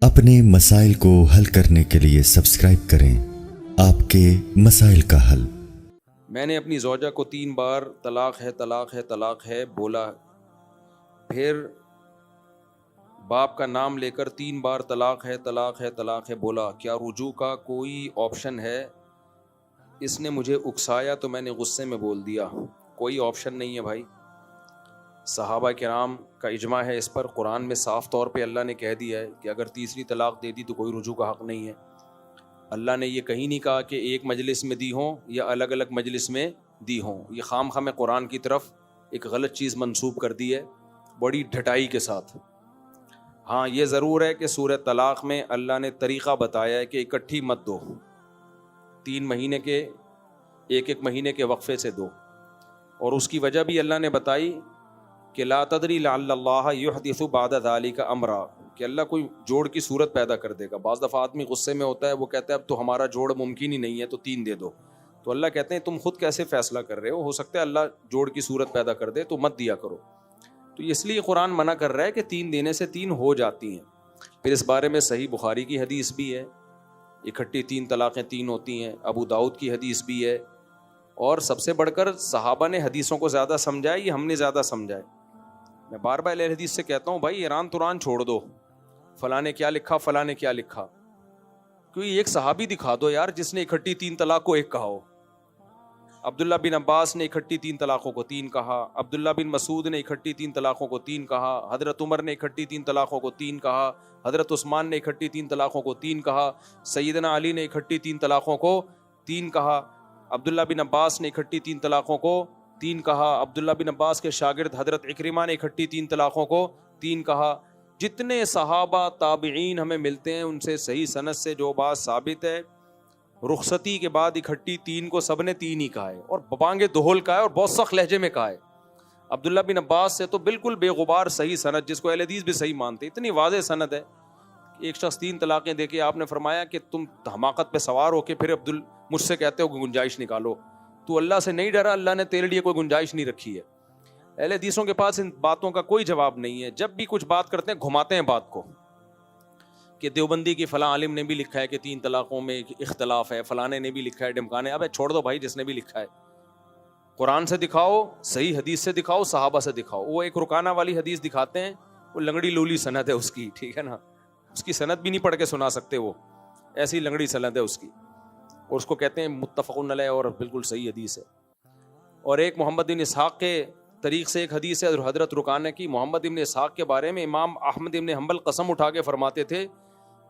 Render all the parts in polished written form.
اپنے مسائل کو حل کرنے کے لیے سبسکرائب کریں آپ کے مسائل کا حل۔ میں نے اپنی زوجہ کو 3 بار طلاق ہے طلاق ہے طلاق ہے بولا، پھر باپ کا نام لے کر 3 بار طلاق ہے طلاق ہے طلاق ہے بولا، کیا رجوع کا کوئی آپشن ہے؟ اس نے مجھے اکسایا تو میں نے غصے میں بول دیا۔ کوئی آپشن نہیں ہے بھائی، صحابہ کرام کا اجماع ہے اس پر، قرآن میں صاف طور پہ اللہ نے کہہ دیا ہے کہ اگر تیسری طلاق دے دی تو کوئی رجوع کا حق نہیں ہے۔ اللہ نے یہ کہیں نہیں کہا کہ ایک مجلس میں دی ہوں یا الگ الگ مجلس میں دی ہوں، یہ خام خواہ میں قرآن کی طرف ایک غلط چیز منسوب کر دی ہے بڑی ڈھٹائی کے ساتھ۔ ہاں یہ ضرور ہے کہ سورہ طلاق میں اللہ نے طریقہ بتایا ہے کہ اکٹھی مت دو، 3 مہینے کے ایک مہینے کے وقفے سے دو، اور اس کی وجہ بھی اللہ نے بتائی کہ لا تدری لعل اللہ یحدث بعد ذلک امرا، کہ اللہ کوئی جوڑ کی صورت پیدا کر دے گا۔ بعض دفعہ آدمی غصے میں ہوتا ہے، وہ کہتا ہے اب تو ہمارا جوڑ ممکن ہی نہیں ہے تو 3 دے دو، تو اللہ کہتے ہیں تم خود کیسے فیصلہ کر رہے ہو سکتا ہے اللہ جوڑ کی صورت پیدا کر دے تو مت دیا کرو۔ تو اس لیے قرآن منع کر رہا ہے کہ 3 دینے سے 3 ہو جاتی ہیں۔ پھر اس بارے میں صحیح بخاری کی حدیث بھی ہے، اکٹھی 3 طلاقیں 3 ہوتی ہیں، ابو داؤد کی حدیث بھی ہے، اور سب سے بڑھ کر صحابہ نے حدیثوں کو زیادہ سمجھا ہے، یہ ہم نے زیادہ سمجھا ہے۔ میں بار بار اہل حدیث سے کہتا ہوں بھائی ایران توران چھوڑ دو، فلاں نے کیا لکھا فلاں نے کیا لکھا، کوئی ایک صحابی دکھا دو یار جس نے اکٹھی 3 طلاق کو 1 کہا ہو۔ عبداللہ بن عباس نے اکٹھی 3 طلاقوں کو 3 کہا، عبداللہ بن مسعود نے اکٹھی 3 طلاقوں کو 3 کہا، حضرت عمر نے اکٹھی 3 طلاقوں کو 3 کہا، حضرت عثمان نے اکٹھی 3 طلاقوں کو 3 کہا، سیدنا علی نے اکٹھی 3 طلاقوں کو 3 کہا، عبداللہ بن عباس نے اکٹھی 3 طلاقوں کو 3 کہا، عبداللہ بن عباس کے شاگرد حضرت اکرمہ نے اکٹھی 3 طلاقوں کو 3 کہا۔ جتنے صحابہ تابعین ہمیں ملتے ہیں ان سے صحیح سند سے جو بات ثابت ہے، رخصتی کے بعد اکٹھی 3 کو سب نے 3 ہی کہا ہے، اور ببانگ دہل کہا ہے، اور بہت سخت لہجے میں کہا ہے۔ عبداللہ بن عباس سے تو بالکل بے غبار صحیح سند، جس کو اہل حدیث بھی صحیح مانتے، اتنی واضح سند ہے۔ ایک شخص 3 طلاقیں دے کے آپ نے فرمایا کہ تم حماقت پہ سوار ہو کے پھر مجھ سے کہتے ہو کہ گنجائش نکالو، تو اللہ سے نہیں ڈرا، اللہ نے تیرے لیے کوئی گنجائش نہیں رکھی ہے۔ اہل حدیثوں کے پاس ان باتوں کا کوئی جواب نہیں ہے، جب بھی کچھ بات کرتے ہیں گھماتے ہیں بات کو، کہ دیوبندی کی فلاں عالم نے بھی لکھا ہے کہ 3 طلاقوں میں اختلاف ہے، فلانے نے بھی لکھا ہے، ڈمکانے، ابے چھوڑ دو بھائی جس نے بھی لکھا ہے، قرآن سے دکھاؤ، صحیح حدیث سے دکھاؤ، صحابہ سے دکھاؤ۔ وہ ایک رکانہ والی حدیث دکھاتے ہیں، وہ لنگڑی لولی سند ہے اس کی، ٹھیک ہے نا، اس کی سند بھی نہیں پڑھ کے سنا سکتے، وہ ایسی لنگڑی سند ہے اس کی، اور اس کو کہتے ہیں متفق علیہ اور بالکل صحیح حدیث ہے۔ اور ایک محمد بن اسحاق کے طریق سے ایک حدیث ہے حضرت رکانہ کی، محمد بن اسحاق کے بارے میں امام احمد بن حنبل قسم اٹھا کے فرماتے تھے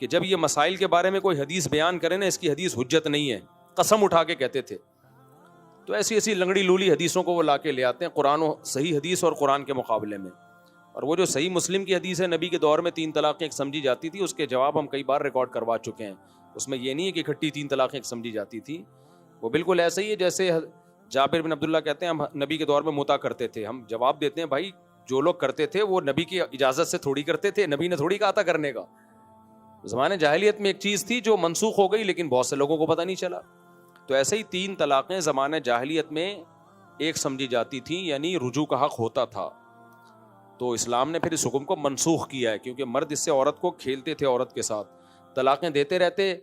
کہ جب یہ مسائل کے بارے میں کوئی حدیث بیان کرے نا، اس کی حدیث حجت نہیں ہے، قسم اٹھا کے کہتے تھے۔ تو ایسی ایسی لنگڑی لولی حدیثوں کو وہ لا کے لے آتے ہیں قرآن و صحیح حدیث اور قرآن کے مقابلے میں۔ اور وہ جو صحیح مسلم کی حدیث ہے، نبی کے دور میں 3 طلاقیں ایک سمجھی جاتی تھی، اس کے جواب ہم کئی بار ریکارڈ کروا چکے ہیں، اس میں یہ نہیں ہے کہ اکٹھی 3 طلاقیں ایک سمجھی جاتی تھی، وہ بالکل ایسے ہی ہے جیسے جابر بن عبداللہ کہتے ہیں ہم نبی کے دور میں متا کرتے تھے، ہم جواب دیتے ہیں بھائی جو لوگ کرتے تھے وہ نبی کی اجازت سے تھوڑی کرتے تھے، نبی نے تھوڑی کہا تھا کرنے کا۔ زمانے جاہلیت میں ایک چیز تھی جو منسوخ ہو گئی لیکن بہت سے لوگوں کو پتہ نہیں چلا، تو ایسے ہی 3 طلاقیں زمانے جاہلیت میں ایک سمجھی جاتی تھیں، یعنی رجوع کا حق ہوتا تھا۔ تو اسلام نے پھر اس حکم کو منسوخ کیا ہے، کیونکہ مرد اس سے عورت کو کھیلتے تھے، عورت کے ساتھ طلاقیں دیتے رہتے،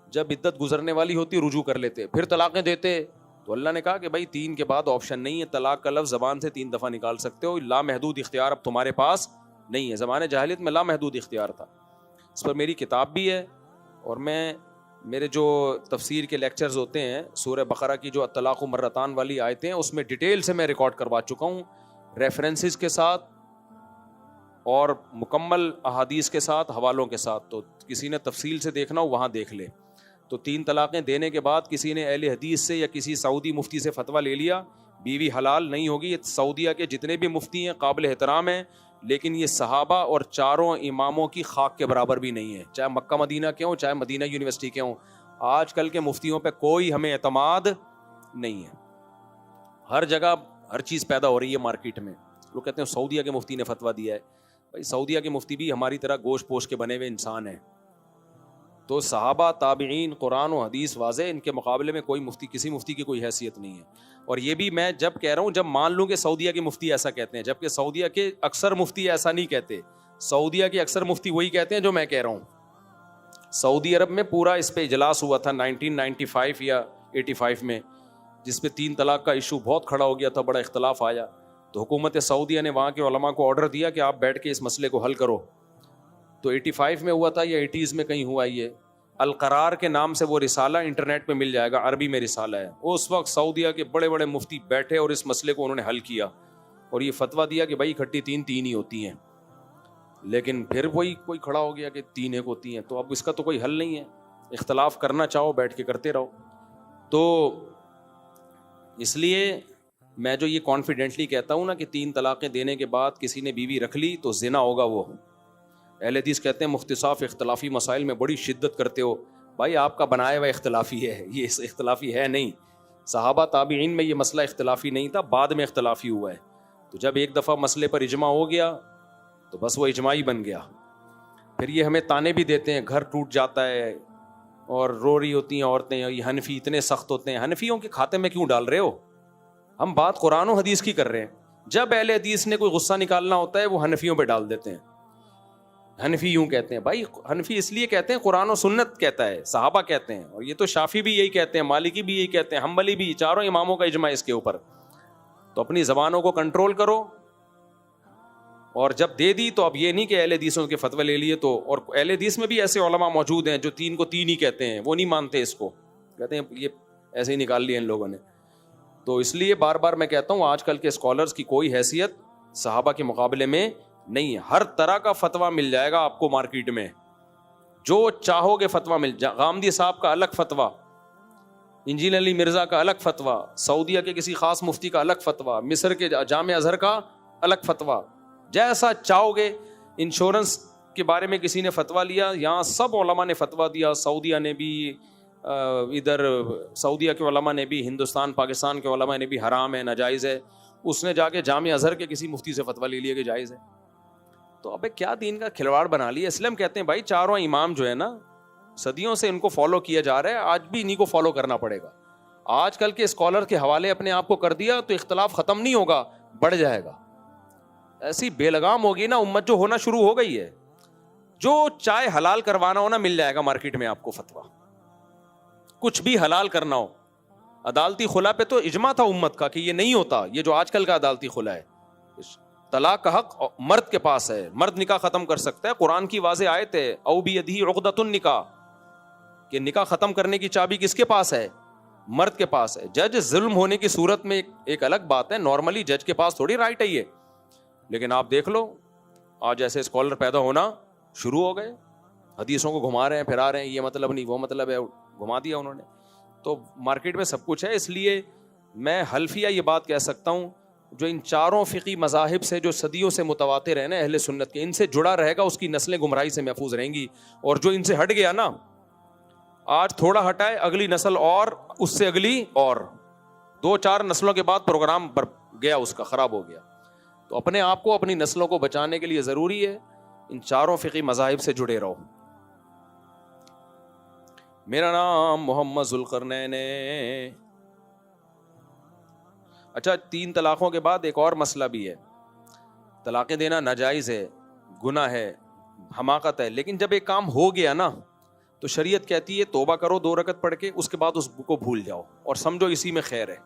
جب عدت گزرنے والی ہوتی رجوع کر لیتے، پھر طلاقیں دیتے۔ تو اللہ نے کہا کہ بھائی 3 کے بعد آپشن نہیں ہے، طلاق کا لفظ زبان سے 3 دفعہ نکال سکتے ہو، لامحدود اختیار اب تمہارے پاس نہیں ہے۔ زمانے جاہلیت میں لامحدود اختیار تھا۔ اس پر میری کتاب بھی ہے، اور میرے جو تفسیر کے لیکچرز ہوتے ہیں، سورہ بقرہ کی جو الطلاق مرتان والی آیتیں ہیں، اس میں ڈیٹیل سے میں ریکارڈ کروا چکا ہوں، ریفرنسز کے ساتھ اور مکمل احادیث کے ساتھ، حوالوں کے ساتھ، تو کسی نے تفصیل سے دیکھنا ہو وہاں دیکھ لے۔ تو 3 طلاقیں دینے کے بعد کسی نے اہل حدیث سے یا کسی سعودی مفتی سے فتویٰ لے لیا، بیوی حلال نہیں ہوگی۔ یہ سعودیہ کے جتنے بھی مفتی ہیں قابل احترام ہیں، لیکن یہ صحابہ اور 4 اماموں کی خاک کے برابر بھی نہیں ہے، چاہے مکہ مدینہ کے ہوں، چاہے مدینہ یونیورسٹی کے ہوں۔ آج کل کے مفتیوں پہ کوئی ہمیں اعتماد نہیں ہے، ہر جگہ ہر چیز پیدا ہو رہی ہے مارکیٹ میں، لوگ کہتے ہیں سعودیہ کے مفتی نے فتویٰ دیا ہے، بھائی سعودیہ کے مفتی بھی ہماری طرح گوشت پوش کے بنے ہوئے انسان ہیں۔ تو صحابہ، تابعین، قرآن و حدیث واضح، ان کے مقابلے میں کوئی مفتی، کسی مفتی کی کوئی حیثیت نہیں ہے۔ اور یہ بھی میں جب کہہ رہا ہوں جب مان لوں کہ سعودیہ کے مفتی ایسا کہتے ہیں، جبکہ سعودیہ کے اکثر مفتی ایسا نہیں کہتے، سعودیہ کے اکثر مفتی وہی کہتے ہیں جو میں کہہ رہا ہوں، سعودی عرب میں پورا اس پہ اجلاس ہوا تھا 1995 یا 85 میں، جس پہ 3 طلاق کا ایشو بہت کھڑا ہو گیا تھا، بڑا اختلاف آیا. تو حکومت سعودیہ نے وہاں کے علماء کو آرڈر دیا کہ آپ بیٹھ کے اس مسئلے کو حل کرو. تو 85 میں ہوا تھا یا 80s میں کہیں ہوا. یہ القرار کے نام سے وہ رسالہ انٹرنیٹ پہ مل جائے گا، عربی میں رسالہ ہے. اس وقت سعودیہ کے بڑے بڑے مفتی بیٹھے اور اس مسئلے کو انہوں نے حل کیا اور یہ فتویٰ دیا کہ بھائی اکٹھی 3 ہی ہوتی ہیں. لیکن پھر وہی کوئی کھڑا ہو گیا کہ 3 ایک ہوتی ہیں. تو اب اس کا تو کوئی حل نہیں ہے. اختلاف کرنا چاہو بیٹھ کے کرتے رہو. تو اس لیے میں جو یہ کانفیڈنٹلی کہتا ہوں نا کہ 3 طلاقیں دینے کے بعد کسی نے بیوی رکھ لی تو زنا ہوگا. وہ اہل حدیث کہتے ہیں مختصاف اختلافی مسائل میں بڑی شدت کرتے ہو. بھائی آپ کا بنایا ہوا اختلافی ہے، یہ اختلافی ہے نہیں. صحابہ تابعین میں یہ مسئلہ اختلافی نہیں تھا، بعد میں اختلافی ہوا ہے. تو جب ایک دفعہ مسئلے پر اجماع ہو گیا تو بس وہ اجماعی بن گیا. پھر یہ ہمیں تانے بھی دیتے ہیں، گھر ٹوٹ جاتا ہے اور رو رہی ہوتی ہیں عورتیں، یہ حنفی اتنے سخت ہوتے ہیں. حنفیوں کے کھاتے میں کیوں ڈال رہے ہو؟ ہم بات قرآن و حدیث کی کر رہے ہیں. جب اہل حدیث نے کوئی غصہ نکالنا ہوتا ہے وہ حنفیوں پہ ڈال دیتے ہیں. حنفی یوں کہتے ہیں. بھائی حنفی اس لیے کہتے ہیں قرآن و سنت کہتا ہے، صحابہ کہتے ہیں، اور یہ تو شافعی بھی یہی کہتے ہیں، مالکی بھی یہی کہتے ہیں، حنبلی بھی، چاروں اماموں کا اجماع اس کے اوپر. تو اپنی زبانوں کو کنٹرول کرو. اور جب دے دی تو اب یہ نہیں کہ اہل حدیثوں کے فتوے لے لیے تو. اور اہل حدیث میں بھی ایسے علماء موجود ہیں جو 3 کو 3 ہی کہتے ہیں، وہ نہیں مانتے اس کو، کہتے ہیں یہ ایسے ہی نکال لیا ان لوگوں نے. تو اس لیے بار بار میں کہتا ہوں آج کل کے اسکالرز کی کوئی حیثیت صحابہ کے مقابلے میں نہیں ہے. ہر طرح کا فتویٰ مل جائے گا آپ کو مارکیٹ میں، جو چاہو گے فتویٰ مل جائے. غامدی صاحب کا الگ فتویٰ، انجینئر علی مرزا کا الگ فتویٰ، سعودیہ کے کسی خاص مفتی کا الگ فتویٰ، مصر کے جامع ازہر کا الگ فتویٰ، جیسا چاہو گے. انشورنس کے بارے میں کسی نے فتویٰ لیا، یہاں سب علماء نے فتویٰ دیا، سعودیہ نے بھی، ادھر سعودیہ کے علماء نے بھی، ہندوستان پاکستان کے علماء نے بھی، حرام ہے، ناجائز ہے. اس نے جا کے جامع ازہر کے کسی مفتی سے فتویٰ لے لیا کہ جائز ہے. تو ابے کیا دین کا کھلواڑ بنا لیا. اسلام کہتے ہیں بھائی چاروں امام جو ہے نا صدیوں سے ان کو فالو کیا جا رہا ہے، آج بھی انہیں کو فالو کرنا پڑے گا. آج کل کے اسکالر کے حوالے اپنے آپ کو کر دیا تو اختلاف ختم نہیں ہوگا، بڑھ جائے گا. ایسی بے لگام ہوگی نا امت جو ہونا شروع ہو گئی ہے. جو چائے حلال کروانا ہو نا مل جائے گا مارکیٹ میں آپ کو فتویٰ. کچھ بھی حلال کرنا ہو. عدالتی خلا پہ تو اجماع تھا امت کا کہ یہ نہیں ہوتا، یہ جو آج کل کا عدالتی خلا ہے. طلاق کا حق مرد کے پاس ہے، مرد نکاح ختم کر سکتا ہے. قرآن کی واضح آیت ہے او بیدہ عقدۃ النکاح، کہ نکاح ختم کرنے کی چابی کس کے پاس ہے؟ مرد کے پاس ہے. جج ظلم ہونے کی صورت میں ایک الگ بات ہے، نارملی جج کے پاس تھوڑی رائٹ ہے یہ. لیکن آپ دیکھ لو آج ایسے اسکالر پیدا ہونا شروع ہو گئے، حدیثوں کو گھما رہے ہیں، پھرا رہے ہیں، یہ مطلب نہیں وہ مطلب ہے، گھما دیا انہوں نے. تو مارکیٹ میں سب کچھ ہے. اس لیے میں حلفیہ یہ بات کہہ سکتا ہوں، جو ان چاروں فقہی مذاہب سے جو صدیوں سے متواتر ہیں نا اہل سنت کے، ان سے جڑا رہے گا اس کی نسلیں گمراہی سے محفوظ رہیں گی. اور جو ان سے ہٹ گیا نا، آج تھوڑا ہٹائے اگلی نسل اور اس سے اگلی اور 2-4 نسلوں کے بعد پروگرام گیا اس کا، خراب ہو گیا. تو اپنے آپ کو اپنی نسلوں کو بچانے کے لیے ضروری ہے ان چاروں فقہی مذاہب سے جڑے رہو. میرا نام محمد ذوالقرنین. اچھا 3 طلاقوں کے بعد ایک اور مسئلہ بھی ہے. طلاقیں دینا ناجائز ہے، گناہ ہے، حماقت ہے. لیکن جب ایک کام ہو گیا نا تو شریعت کہتی ہے توبہ کرو 2 رکعت پڑھ کے، اس کے بعد اس کو بھول جاؤ اور سمجھو اسی میں خیر ہے،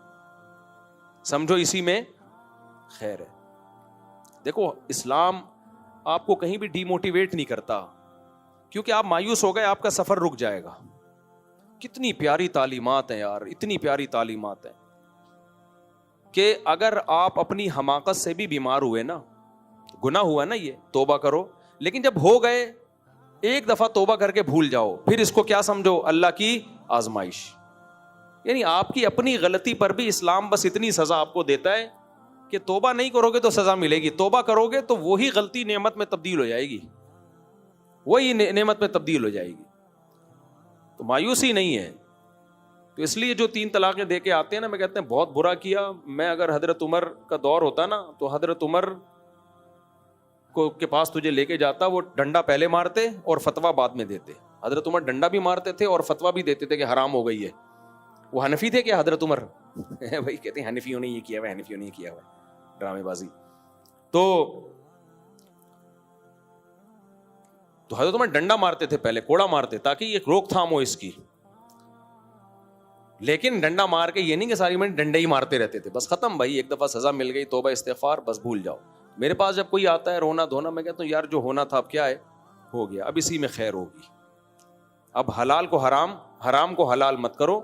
سمجھو اسی میں خیر ہے. دیکھو اسلام آپ کو کہیں بھی ڈی موٹیویٹ نہیں کرتا، کیونکہ آپ مایوس ہو گئے آپ کا سفر رک جائے گا. کتنی پیاری تعلیمات ہیں یار، اتنی پیاری تعلیمات ہیں کہ اگر آپ اپنی حماقت سے بھی بیمار ہوئے نا، گناہ ہوا نا یہ، توبہ کرو. لیکن جب ہو گئے ایک دفعہ توبہ کر کے بھول جاؤ، پھر اس کو کیا سمجھو؟ اللہ کی آزمائش. یعنی آپ کی اپنی غلطی پر بھی اسلام بس اتنی سزا آپ کو دیتا ہے کہ توبہ نہیں کرو گے تو سزا ملے گی، توبہ کرو گے تو وہی غلطی نعمت میں تبدیل ہو جائے گی، وہی نعمت میں تبدیل ہو جائے گی. تو مایوسی نہیں ہے. تو اس لیے جو 3 طلاقیں دے کے آتے ہیں نا، میں کہتے ہیں بہت برا کیا. میں اگر حضرت عمر کا دور ہوتا نا تو حضرت عمر کے پاس تجھے لے کے جاتا، وہ ڈنڈا پہلے مارتے اور فتویٰ بعد میں دیتے. حضرت عمر ڈنڈا بھی مارتے تھے اور فتویٰ بھی دیتے تھے کہ حرام ہو گئی ہے. وہ حنفی تھے کیا حضرت عمر؟ وہی کہتے ہیں حنفیوں نے یہ کیا ہوا، حنفیوں نے یہ کیا ہوا، ڈرامے بازی. تو تو حضرت عمر ڈنڈا مارتے تھے پہلے, کوڑا مارتے تاکہ یہ روک تھام ہو اس کی, لیکن ڈنڈا مار کے یہ نہیں کہ ساری میں ڈنڈے ہی مارتے رہتے تھے, بس ختم بھائی, ایک دفعہ سزا مل گئی, توبہ استغفار, بس بھول جاؤ. میرے پاس جب کوئی آتا ہے رونا دھونا, میں کہتا ہوں یار جو ہونا تھا اب کیا ہے, ہو گیا, اب اسی میں خیر ہوگی. اب حلال کو حرام, حرام کو حلال مت کرو.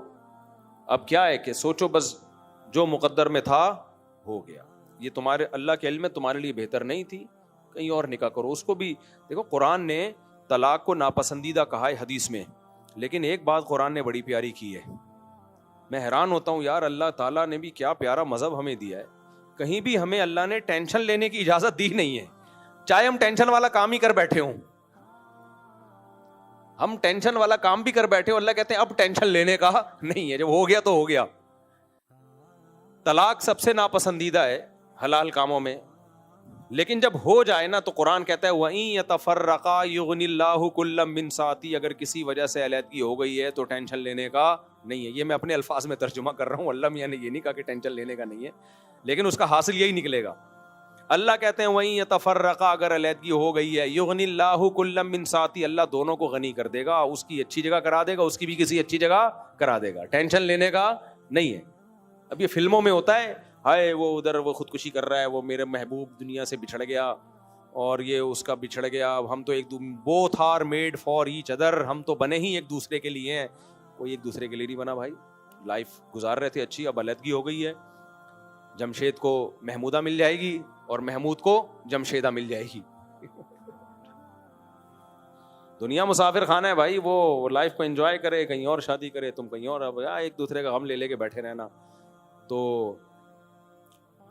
اب کیا ہے کہ سوچو بس جو مقدر میں تھا ہو گیا, یہ تمہارے اللہ کے علم میں تمہارے لیے بہتر نہیں تھی, کہیں اور نکاح کرو. اس کو بھی دیکھو, قرآن نے طلاق کو ناپسندیدہ کہا ہے حدیث میں, لیکن ایک بات قرآن نے بڑی پیاری کی ہے. میں حیران ہوتا ہوں یار, اللہ تعالیٰ نے بھی کیا پیارا مذہب ہمیں دیا ہے. کہیں بھی ہمیں اللہ نے ٹینشن لینے کی اجازت دی نہیں ہے, چاہے ہم ٹینشن والا کام ہی کر بیٹھے ہوں. ہم ٹینشن والا کام بھی کر بیٹھے ہوں, اللہ کہتے ہیں اب ٹینشن لینے کا نہیں ہے, جب ہو گیا تو ہو گیا. طلاق سب سے ناپسندیدہ ہے حلال کاموں میں, لیکن جب ہو جائے نا تو قرآن کہتا ہے وَإِن يَتَفَرَّقَا يُغْنِ اللَّهُ كُلًّا مِّن سَعَتِهِ, اگر کسی وجہ سے علیحدگی ہو گئی ہے تو ٹینشن لینے کا نہیں ہے. یہ میں اپنے الفاظ میں ترجمہ کر رہا ہوں, اللہ میاں نے یہ نہیں کہا کہ ٹینشن لینے کا نہیں ہے, لیکن اس کا حاصل یہی نکلے گا. اللہ کہتے ہیں وَإِن يَتَفَرَّقَا, اگر علیحدگی ہو گئی ہے, يُغْنِ اللَّهُ كُلًّا مِّن سَعَتِهِ, اللہ دونوں کو غنی کر دے گا, اس کی اچھی جگہ کرا دے گا, اس کی بھی کسی اچھی جگہ کرا دے گا. ٹینشن لینے کا نہیں ہے. اب یہ فلموں میں ہوتا ہے, ہائے وہ ادھر وہ خودکشی کر رہا ہے, وہ میرے محبوب دنیا سے بچھڑ گیا, اور یہ اس کا بچھڑ گیا, ہم تو both are made for each other, ہم تو بنے ہی ایک دوسرے کے لیے ہیں. کوئی ایک دوسرے کے لیے نہیں بنا بھائی, لائف گزار رہے تھے اچھی, اب علیحدگی ہو گئی ہے. جمشید کو محمودہ مل جائے گی اور محمود کو جمشیدہ مل جائے گی. دنیا مسافر خانہ ہے بھائی, وہ لائف کو انجوائے کرے, کہیں اور شادی کرے, تم کہیں اور, اب ایک دوسرے کا غم لے لے کے بیٹھے رہنا. تو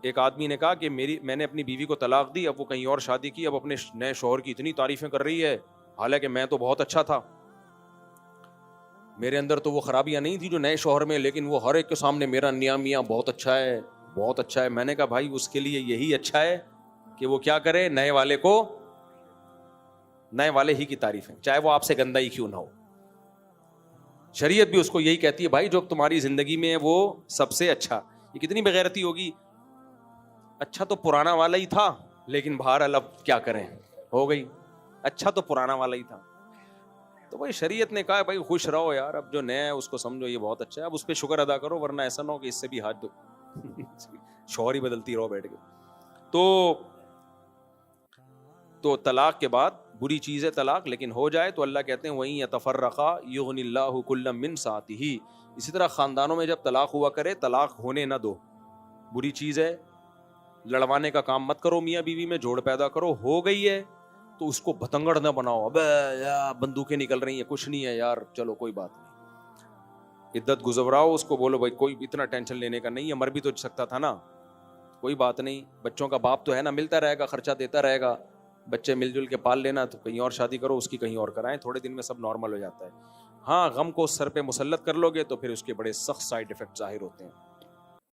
ایک آدمی نے کہا کہ میں نے اپنی بیوی کو طلاق دی, اب وہ کہیں اور شادی کی, اب اپنے نئے شوہر کی اتنی تعریفیں کر رہی ہے, حالانکہ میں تو بہت اچھا تھا, میرے اندر تو وہ خرابیاں نہیں تھی جو نئے شوہر میں, لیکن وہ ہر ایک کے سامنے میرا میاں بہت اچھا ہے, بہت اچھا ہے. میں نے کہا بھائی اس کے لیے یہی اچھا ہے کہ وہ کیا کرے, نئے والے ہی کی تعریفیں, چاہے وہ آپ سے گندا ہی کیوں نہ ہو. شریعت بھی اس کو یہی کہتی ہے بھائی جو تمہاری زندگی میں ہے وہ سب سے اچھا. یہ کتنی بغیرتی ہوگی, اچھا تو پرانا والا ہی تھا, لیکن بہرحال اب کیا کریں, ہو گئی, اچھا تو پرانا والا ہی تھا. تو بھائی شریعت نے کہا بھائی خوش رہو یار, اب جو نیا ہے اس کو سمجھو یہ بہت اچھا ہے, اب اس پہ شکر ادا کرو, ورنہ ایسا نہ ہو کہ اس سے بھی ہاتھ شوہر ہی بدلتی رہو بیٹھ کے. تو طلاق کے بعد بری چیز ہے طلاق, لیکن ہو جائے تو اللہ کہتے ہیں وَإِن يَتَفَرَّقَا يُغْنِ اللَّهُ كُلًّا مِّن سَعَتِهِ. اسی طرح خاندانوں میں جب طلاق ہوا کرے, طلاق ہونے نہ دو, بری چیز ہے. لڑوانے کا کام مت کرو, میاں بیوی میں جوڑ پیدا کرو. ہو گئی ہے تو اس کو بھتنگڑ نہ بناؤ, اب بندوقیں نکل رہی ہیں, کچھ نہیں ہے یار, چلو کوئی بات نہیں, عدت گزراؤ. اس کو بولو بھائی کوئی اتنا ٹینشن لینے کا نہیں ہے, مر بھی تو سکتا تھا نا, کوئی بات نہیں, بچوں کا باپ تو ہے نا, ملتا رہے گا, خرچہ دیتا رہے گا, بچے مل جل کے پال لینا. تو کہیں اور شادی کرو, اس کی کہیں اور کرائیں, تھوڑے دن میں سب نارمل ہو جاتا ہے. ہاں غم کو سر پہ مسلط کر لو گے تو پھر اس کے بڑے سخت سائیڈ ایفیکٹ ظاہر ہوتے ہیں.